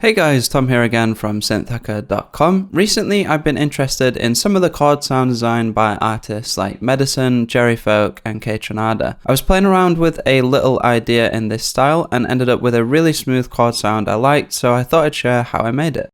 Hey guys, Tom here again from SynthHacker.com. Recently I've been interested in some of the chord sound design by artists like Medasin, Jerryfolk and KAYTRANADA. I was playing around with a little idea in this style and ended up with a really smooth chord sound I liked, so I thought I'd share how I made it.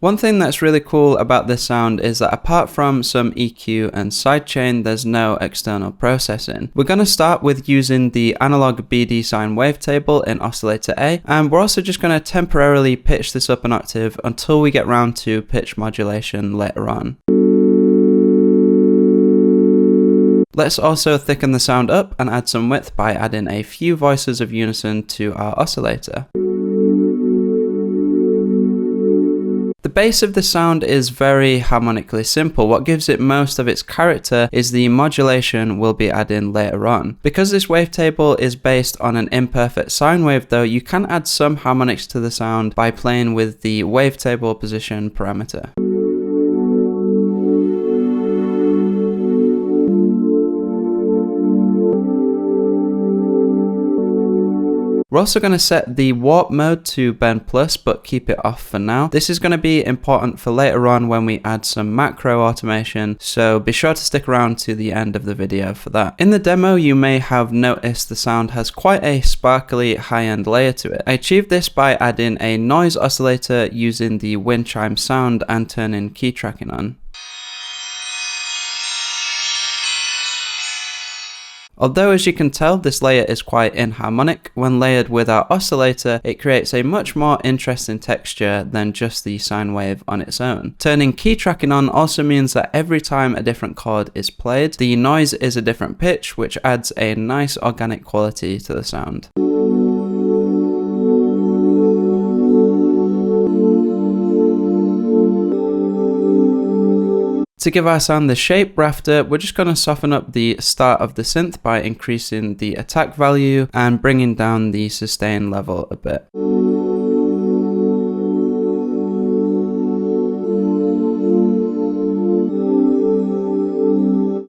One thing that's really cool about this sound is that apart from some EQ and sidechain, there's no external processing. We're going to start with using the analog BD sine wavetable in oscillator A, and we're also just going to temporarily pitch this up an octave until we get round to pitch modulation later on. Let's also thicken the sound up and add some width by adding a few voices of unison to our oscillator. The base of the sound is very harmonically simple. What gives it most of its character is the modulation we'll be adding later on. Because this wavetable is based on an imperfect sine wave though, you can add some harmonics to the sound by playing with the wavetable position parameter. We're also going to set the warp mode to bend plus, but keep it off for now. This is going to be important for later on when we add some macro automation, so be sure to stick around to the end of the video for that. In the demo, you may have noticed the sound has quite a sparkly high-end layer to it. I achieved this by adding a noise oscillator using the wind chime sound and turning key tracking on. Although as you can tell this layer is quite inharmonic, when layered with our oscillator it creates a much more interesting texture than just the sine wave on its own. Turning key tracking on also means that every time a different chord is played, the noise is a different pitch, which adds a nice organic quality to the sound. To give our sound the shape we're after, we're just going to soften up the start of the synth by increasing the attack value and bringing down the sustain level a bit.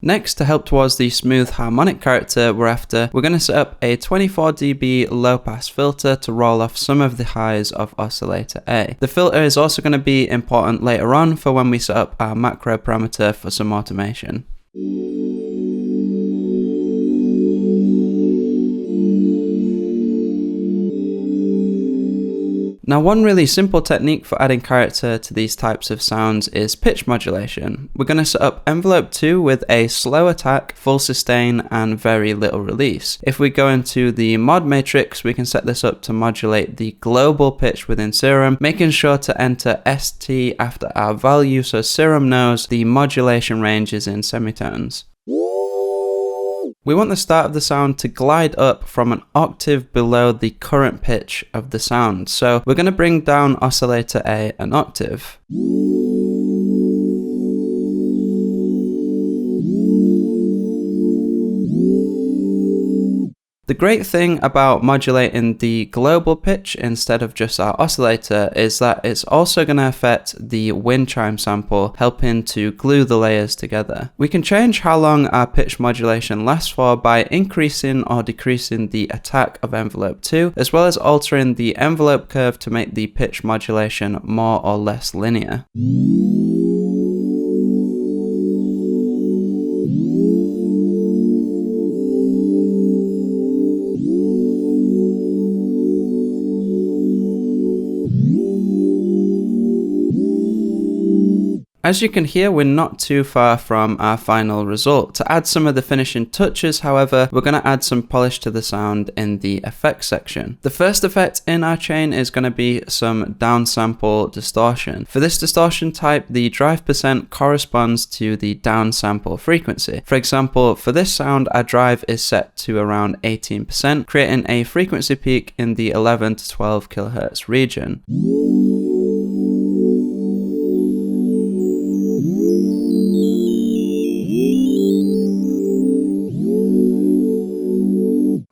Next, to help towards the smooth harmonic character we're after, we're going to set up a 24 dB low pass filter to roll off some of the highs of oscillator A. The filter is also going to be important later on for when we set up our macro parameter for some automation. Now, one really simple technique for adding character to these types of sounds is pitch modulation. We're going to set up envelope 2 with a slow attack, full sustain and very little release. If we go into the mod matrix, we can set this up to modulate the global pitch within Serum, making sure to enter ST after our value so Serum knows the modulation range is in semitones. We want the start of the sound to glide up from an octave below the current pitch of the sound. So we're going to bring down oscillator A an octave. The great thing about modulating the global pitch instead of just our oscillator is that it's also going to affect the wind chime sample, helping to glue the layers together. We can change how long our pitch modulation lasts for by increasing or decreasing the attack of envelope 2, as well as altering the envelope curve to make the pitch modulation more or less linear. As you can hear, we're not too far from our final result. To add some of the finishing touches, however, we're going to add some polish to the sound in the effects section. The first effect in our chain is going to be some downsample distortion. For this distortion type, the drive percent corresponds to the downsample frequency. For example, for this sound, our drive is set to around 18%, creating a frequency peak in the 11 to 12 kHz region.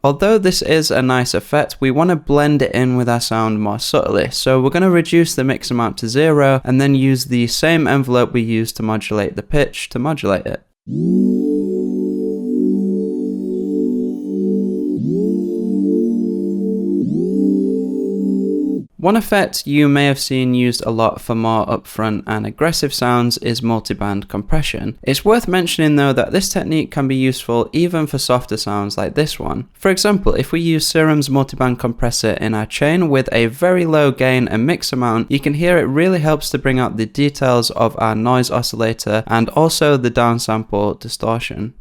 Although this is a nice effect, we want to blend it in with our sound more subtly, so we're going to reduce the mix amount to 0 and then use the same envelope we used to modulate the pitch to modulate it. One effect you may have seen used a lot for more upfront and aggressive sounds is multiband compression. It's worth mentioning though that this technique can be useful even for softer sounds like this one. For example, if we use Serum's multiband compressor in our chain with a very low gain and mix amount, you can hear it really helps to bring out the details of our noise oscillator and also the downsample distortion.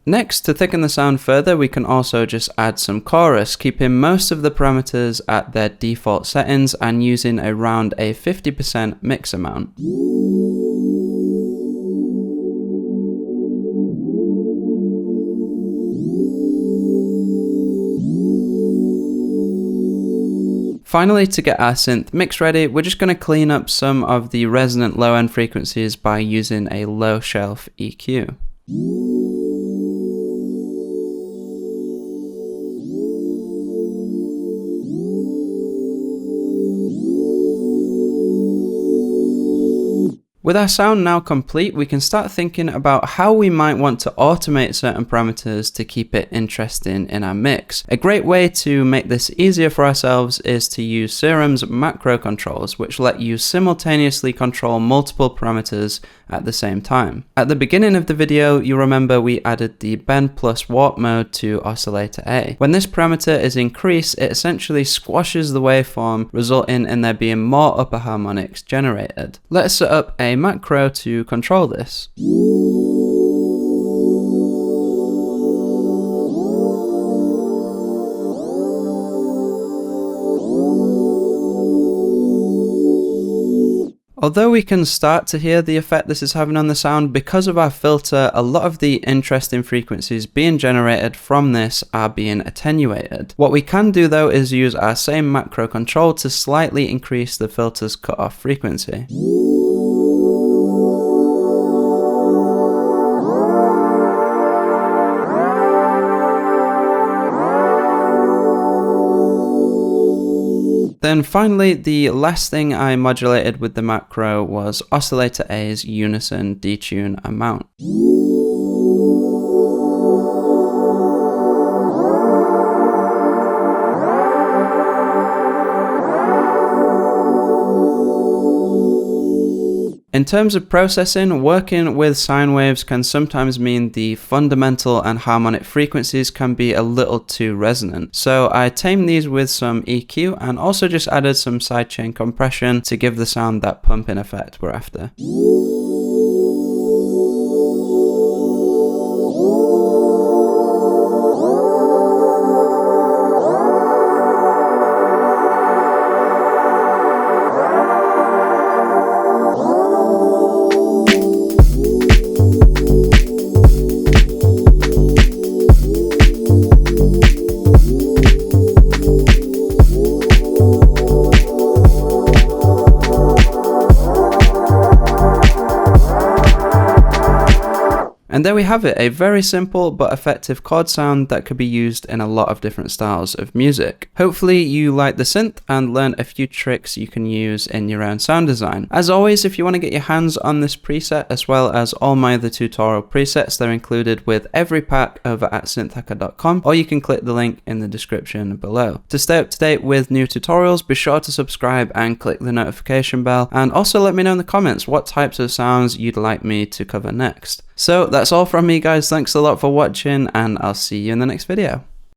Next, to thicken the sound further, we can also just add some chorus, keeping most of the parameters at their default settings and using around a 50% mix amount. Finally, to get our synth mix ready, we're just going to clean up some of the resonant low-end frequencies by using a low shelf EQ. With our sound now complete, we can start thinking about how we might want to automate certain parameters to keep it interesting in our mix. A great way to make this easier for ourselves is to use Serum's macro controls, which let you simultaneously control multiple parameters at the same time. At the beginning of the video, you remember we added the bend plus warp mode to oscillator A. When this parameter is increased, it essentially squashes the waveform, resulting in there being more upper harmonics generated. Let's set up a macro to control this. Although we can start to hear the effect this is having on the sound, because of our filter, a lot of the interesting frequencies being generated from this are being attenuated. What we can do though is use our same macro control to slightly increase the filter's cutoff frequency. Then finally, the last thing I modulated with the macro was oscillator A's unison detune amount. In terms of processing, working with sine waves can sometimes mean the fundamental and harmonic frequencies can be a little too resonant. So I tamed these with some EQ and also just added some sidechain compression to give the sound that pumping effect we're after. And there we have it, a very simple but effective chord sound that could be used in a lot of different styles of music. Hopefully you like the synth and learn a few tricks you can use in your own sound design. As always, if you want to get your hands on this preset as well as all my other tutorial presets, they're included with every pack over at synthhacker.com, or you can click the link in the description below. To stay up to date with new tutorials, be sure to subscribe and click the notification bell, and also let me know in the comments what types of sounds you'd like me to cover next. So that's all from me, guys. Thanks a lot for watching, and I'll see you in the next video.